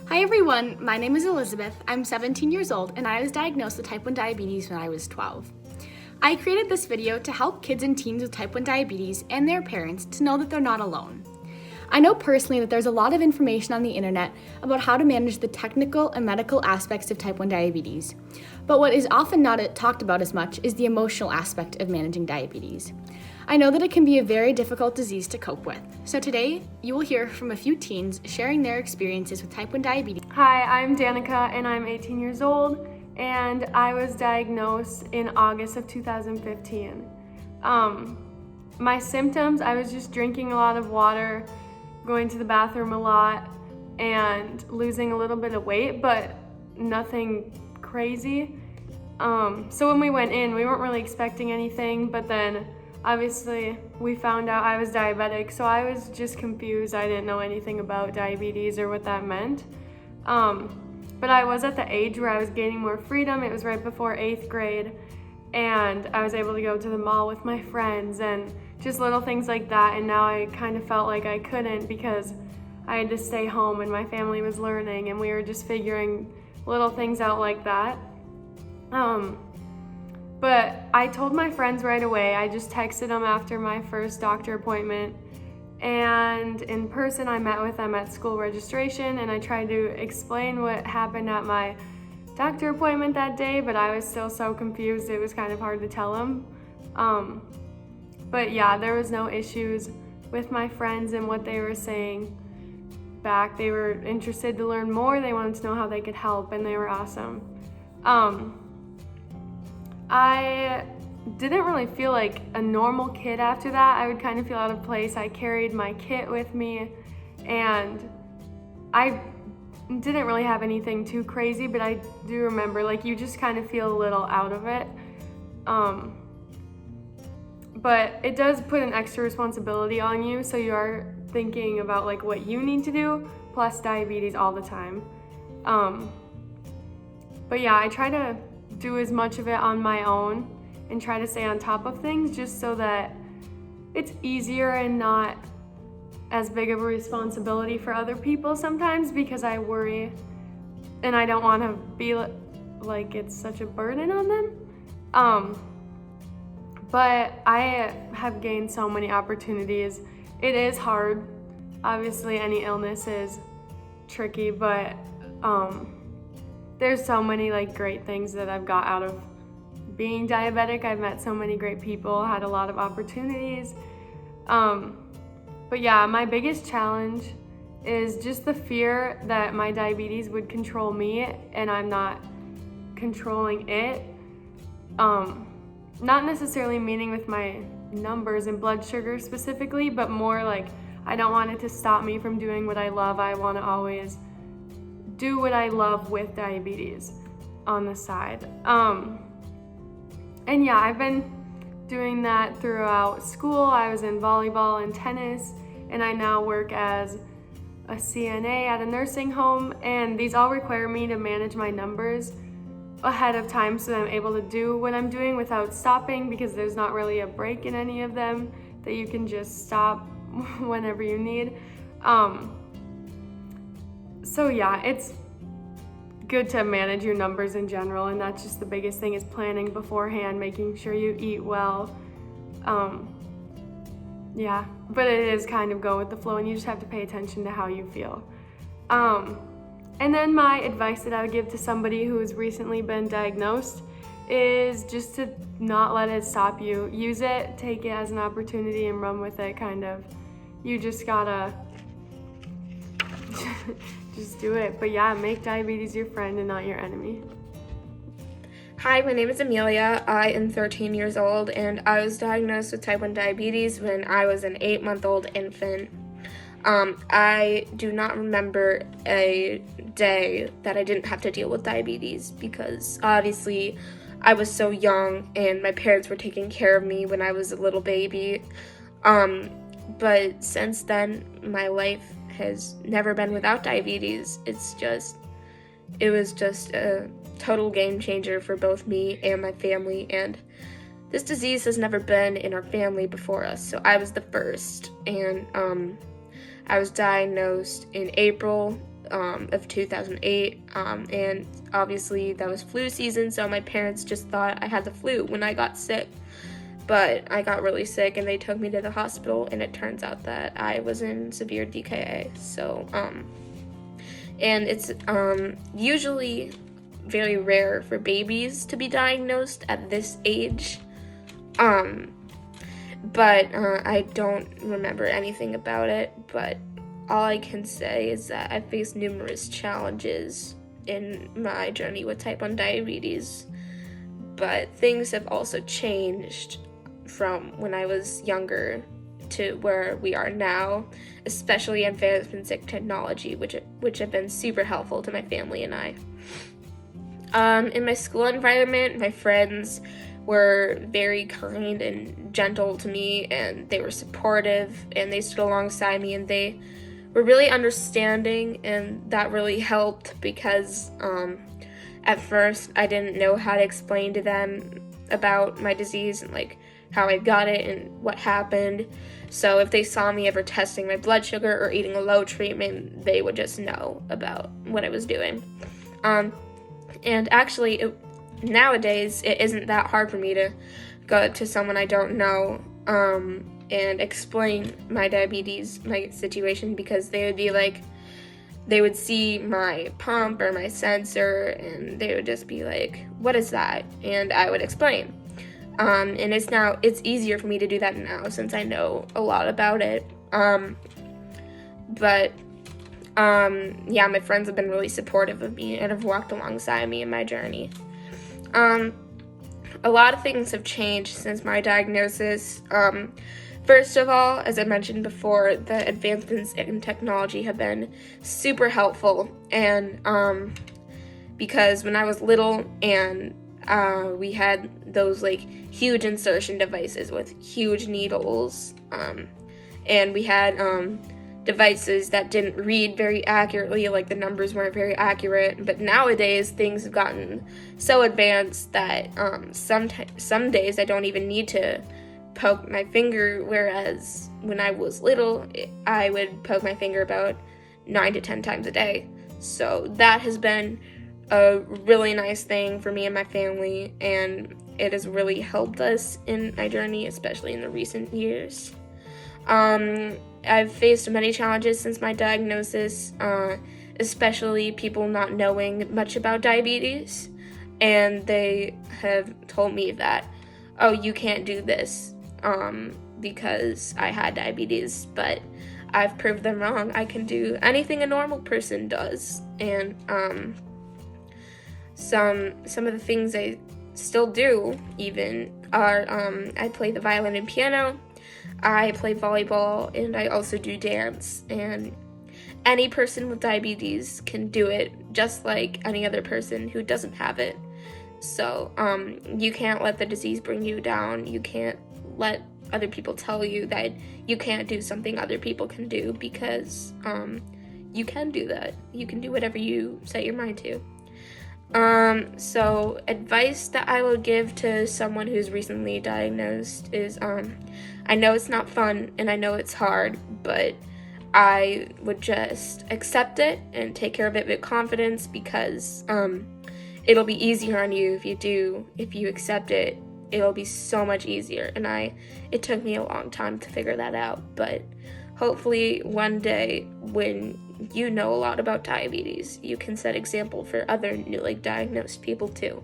Hi everyone, my name is Elizabeth. I'm 17 years old and I was diagnosed with type 1 diabetes when I was 12. I created this video to help kids and teens with type 1 diabetes and their parents to know that they're not alone. I know personally that there's a lot of information on the internet about how to manage the technical and medical aspects of type 1 diabetes, but what is often not talked about as much is the emotional aspect of managing diabetes. I know that it can be a very difficult disease to cope with, so today you will hear from a few teens sharing their experiences with type 1 diabetes. Hi, I'm Danica and I'm 18 years old and I was diagnosed in August of 2015. My symptoms, I was just drinking a lot of water, going to the bathroom a lot, and losing a little bit of weight, but nothing crazy. So when we went in, we weren't really expecting anything, but then obviously we found out I was diabetic, so I was just confused. I didn't know anything about diabetes or what that meant. But I was at the age where I was gaining more freedom. It was right before 8th grade, and I was able to go to the mall with my friends and just little things like that, and now I kind of felt like I couldn't because I had to stay home and my family was learning and we were just figuring little things out like that. But I told my friends right away. I just texted them after my first doctor appointment, and in person I met with them at school registration and I tried to explain what happened at my doctor appointment that day, but I was still so confused it was kind of hard to tell them. But yeah, there was no issues with my friends and what they were saying back. They were interested to learn more, they wanted to know how they could help, and they were awesome. I didn't really feel like a normal kid after that. I would kind of feel out of place. I carried my kit with me and I didn't really have anything too crazy, but I do remember like you just kind of feel a little out of it. But it does put an extra responsibility on you, so you are thinking about like what you need to do, plus diabetes all the time. But yeah, I try to do as much of it on my own and try to stay on top of things just so that it's easier and not as big of a responsibility for other people sometimes, because I worry and I don't want to be like it's such a burden on them. But I have gained so many opportunities. It is hard. Obviously, any illness is tricky, but there's so many like great things that I've got out of being diabetic. I've met so many great people, had a lot of opportunities. But yeah, my biggest challenge is just the fear that my diabetes would control me and I'm not controlling it. Not necessarily meaning with my numbers and blood sugar specifically, but more like I don't want it to stop me from doing what I love. I want to always do what I love with diabetes on the side. And yeah, I've been doing that throughout school. I was in volleyball and tennis, and I now work as a CNA at a nursing home, and these all require me to manage my numbers ahead of time so that I'm able to do what I'm doing without stopping, because there's not really a break in any of them that you can just stop whenever you need. So yeah, it's good to manage your numbers in general, and that's just the biggest thing, is planning beforehand, making sure you eat well. Yeah, but it is kind of go with the flow, and you just have to pay attention to how you feel. And then my advice that I would give to somebody who has recently been diagnosed is just to not let it stop you. Use it, take it as an opportunity and run with it, kind of. You just gotta just do it. But yeah, make diabetes your friend and not your enemy. Hi, my name is Amelia. I am 13 years old and I was diagnosed with type 1 diabetes when I was an 8-month-old infant. I do not remember a day that I didn't have to deal with diabetes, because obviously I was so young and my parents were taking care of me when I was a little baby. But since then, my life has never been without diabetes. It was just a total game changer for both me and my family, and this disease has never been in our family before us, so I was the first. And I was diagnosed in April of 2008, and obviously that was flu season, so my parents just thought I had the flu when I got sick. But I got really sick and they took me to the hospital, and it turns out that I was in severe DKA. So, and it's usually very rare for babies to be diagnosed at this age. But I don't remember anything about it, but all I can say is that I faced numerous challenges in my journey with type 1 diabetes, but things have also changed from when I was younger to where we are now, especially advancements in technology, which have been super helpful to my family and I. In my school environment, my friends were very kind and gentle to me, and they were supportive, and they stood alongside me, and they were really understanding, and that really helped because at first I didn't know how to explain to them about my disease and like how I got it and what happened. So if they saw me ever testing my blood sugar or eating a low treatment, they would just know about what I was doing. And actually, nowadays, it isn't that hard for me to go to someone I don't know and explain my diabetes, my situation, because they would be like, they would see my pump or my sensor, and they would just be like, what is that? And I would explain. And it's easier for me to do that now since I know a lot about it. Yeah, my friends have been really supportive of me and have walked alongside me in my journey. A lot of things have changed since my diagnosis. First of all, as I mentioned before, the advancements in technology have been super helpful, and because when I was little and we had those like huge insertion devices with huge needles, and we had devices that didn't read very accurately, like the numbers weren't very accurate. But nowadays things have gotten so advanced that some days I don't even need to poke my finger, whereas when I was little I would poke my finger about 9 to 10 times a day. So that has been a really nice thing for me and my family, and it has really helped us in my journey, especially in the recent years. I've faced many challenges since my diagnosis, especially people not knowing much about diabetes, and they have told me that, oh, you can't do this because I had diabetes, but I've proved them wrong. I can do anything a normal person does, and some of the things I still do even are I play the violin and piano, I play volleyball, and I also do dance. And any person with diabetes can do it just like any other person who doesn't have it. So you can't let the disease bring you down. You can't let other people tell you that you can't do something other people can do, because you can do that. You can do whatever you set your mind to. So advice that I would give to someone who's recently diagnosed is, I know it's not fun and I know it's hard, but I would just accept it and take care of it with confidence, because it'll be easier on you if you accept it. It'll be so much easier, and it took me a long time to figure that out, but hopefully one day when you know a lot about diabetes, you can set example for other newly diagnosed people too.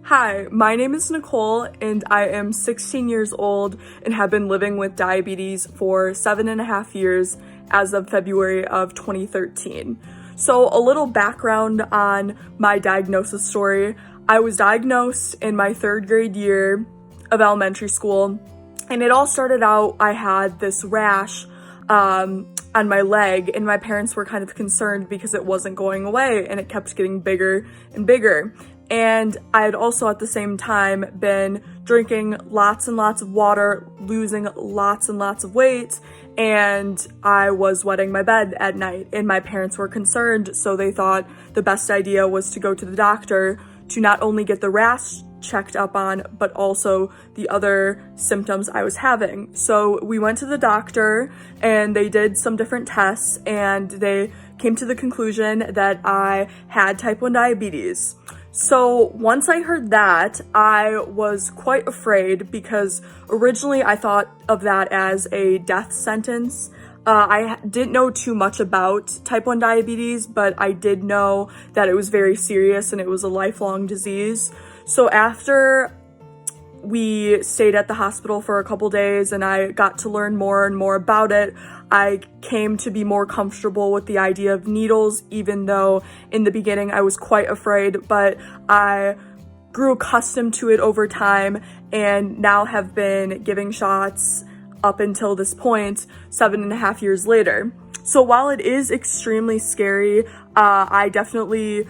Hi, my name is Nicole, and I am 16 years old and have been living with diabetes for 7.5 years as of February of 2013. So a little background on my diagnosis story. I was diagnosed in my 3rd grade year of elementary school, and it all started out, I had this rash on my leg, and my parents were kind of concerned because it wasn't going away and it kept getting bigger and bigger. And I had also at the same time been drinking lots and lots of water, losing lots and lots of weight, and I was wetting my bed at night, and my parents were concerned, so they thought the best idea was to go to the doctor to not only get the rash checked up on, but also the other symptoms I was having. So we went to the doctor and they did some different tests and they came to the conclusion that I had type 1 diabetes. So once I heard that, I was quite afraid because originally I thought of that as a death sentence. I didn't know too much about type 1 diabetes, but I did know that it was very serious and it was a lifelong disease. So after we stayed at the hospital for a couple days and I got to learn more and more about it, I came to be more comfortable with the idea of needles, even though in the beginning I was quite afraid, but I grew accustomed to it over time and now have been giving shots up until this point, 7.5 years later. So while it is extremely scary, I definitely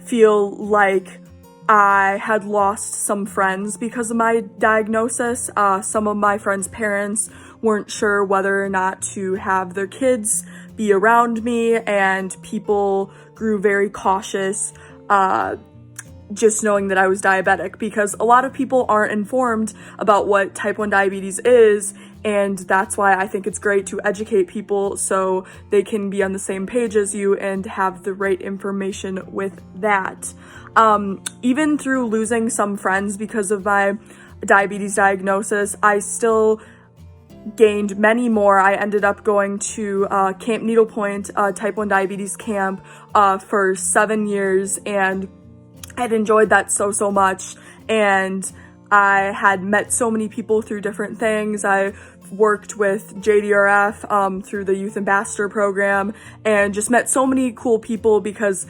feel like I had lost some friends because of my diagnosis. Some of my friends' parents weren't sure whether or not to have their kids be around me, and people grew very cautious just knowing that I was diabetic, because a lot of people aren't informed about what type 1 diabetes is, and that's why I think it's great to educate people so they can be on the same page as you and have the right information with that. Even through losing some friends because of my diabetes diagnosis, I still gained many more. I ended up going to Camp Needlepoint, type 1 diabetes camp, for 7 years, and I'd enjoyed that so much, and I had met so many people through different things. I worked with JDRF through the Youth Ambassador program and just met so many cool people, because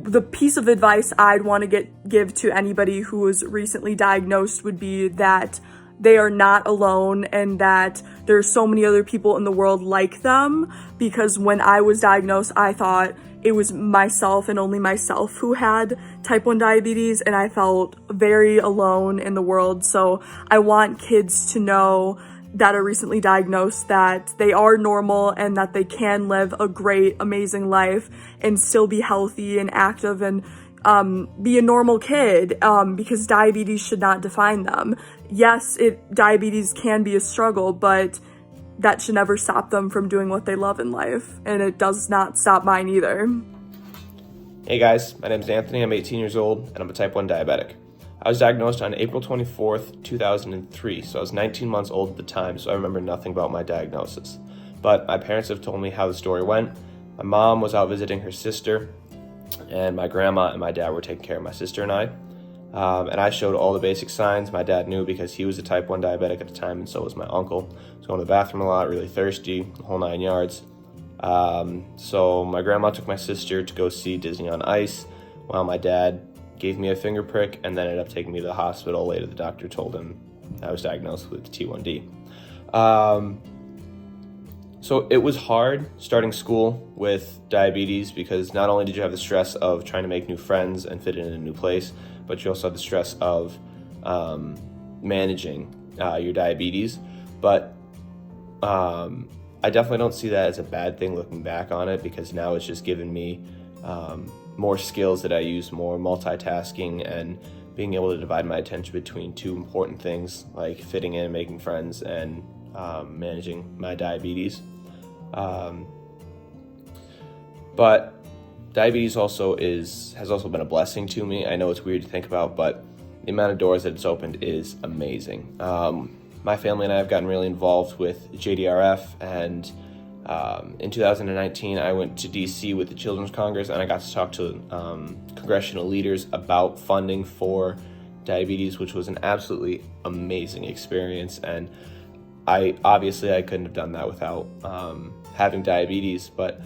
the piece of advice I'd want to give to anybody who was recently diagnosed would be that they are not alone and that there's so many other people in the world like them, because when I was diagnosed, I thought it was myself and only myself who had type 1 diabetes, and I felt very alone in the world. So I want kids to know that are recently diagnosed that they are normal and that they can live a great, amazing life and still be healthy and active and be a normal kid, because diabetes should not define them. Yes, diabetes can be a struggle, but that should never stop them from doing what they love in life, and it does not stop mine either. Hey guys, my name is Anthony, I'm 18 years old, and I'm a type 1 diabetic. I was diagnosed on April 24th, 2003, so I was 19 months old at the time, so I remember nothing about my diagnosis. But my parents have told me how the story went. My mom was out visiting her sister, and my grandma and my dad were taking care of my sister and I. And I showed all the basic signs. My dad knew because he was a type 1 diabetic at the time, and so was my uncle. I was going to the bathroom a lot, really thirsty, the whole 9 yards. So my grandma took my sister to go see Disney on Ice, while my dad gave me a finger prick and then ended up taking me to the hospital. Later, the doctor told him I was diagnosed with T1D. So it was hard starting school with diabetes, because not only did you have the stress of trying to make new friends and fit in a new place, but you also had the stress of managing your diabetes. But I definitely don't see that as a bad thing looking back on it, because now it's just given me more skills that I use more, multitasking and being able to divide my attention between two important things, like fitting in, making friends, and managing my diabetes. But diabetes has also been a blessing to me. I know it's weird to think about, but the amount of doors that it's opened is amazing. My family and I have gotten really involved with JDRF, and in 2019 I went to DC with the Children's Congress, and I got to talk to congressional leaders about funding for diabetes, which was an absolutely amazing experience. And I couldn't have done that without having diabetes, but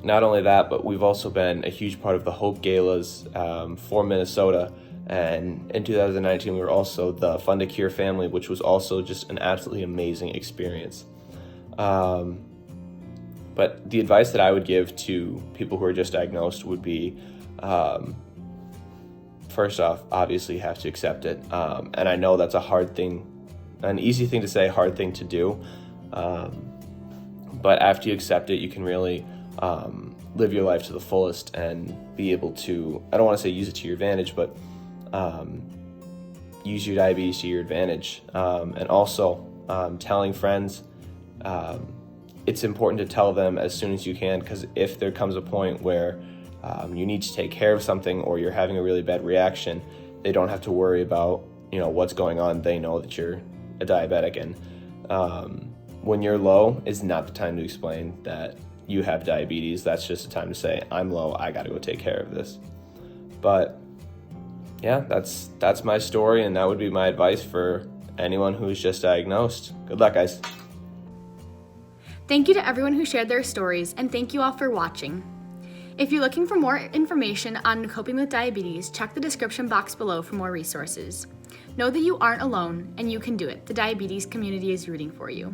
not only that, but we've also been a huge part of the Hope Galas for Minnesota. And in 2019, we were also the Fund a Cure family, which was also just an absolutely amazing experience. But the advice that I would give to people who are just diagnosed would be, first off, obviously you have to accept it. And I know that's a hard thing, an easy thing to say, hard thing to do. But after you accept it, you can really live your life to the fullest and be able to, I don't want to say use it to your advantage, but use your diabetes to your advantage. And also telling friends, it's important to tell them as soon as you can, because if there comes a point where you need to take care of something or you're having a really bad reaction, they don't have to worry about what's going on. They know that you're a diabetic, and when you're low is not the time to explain that you have diabetes. That's just a time to say, I'm low, I gotta go take care of this. But yeah, that's my story, and that would be my advice for anyone who's just diagnosed. Good luck, guys. Thank you to everyone who shared their stories, and thank you all for watching. If you're looking for more information on coping with diabetes, check the description box below for more resources. Know that you aren't alone, and you can do it. The diabetes community is rooting for you.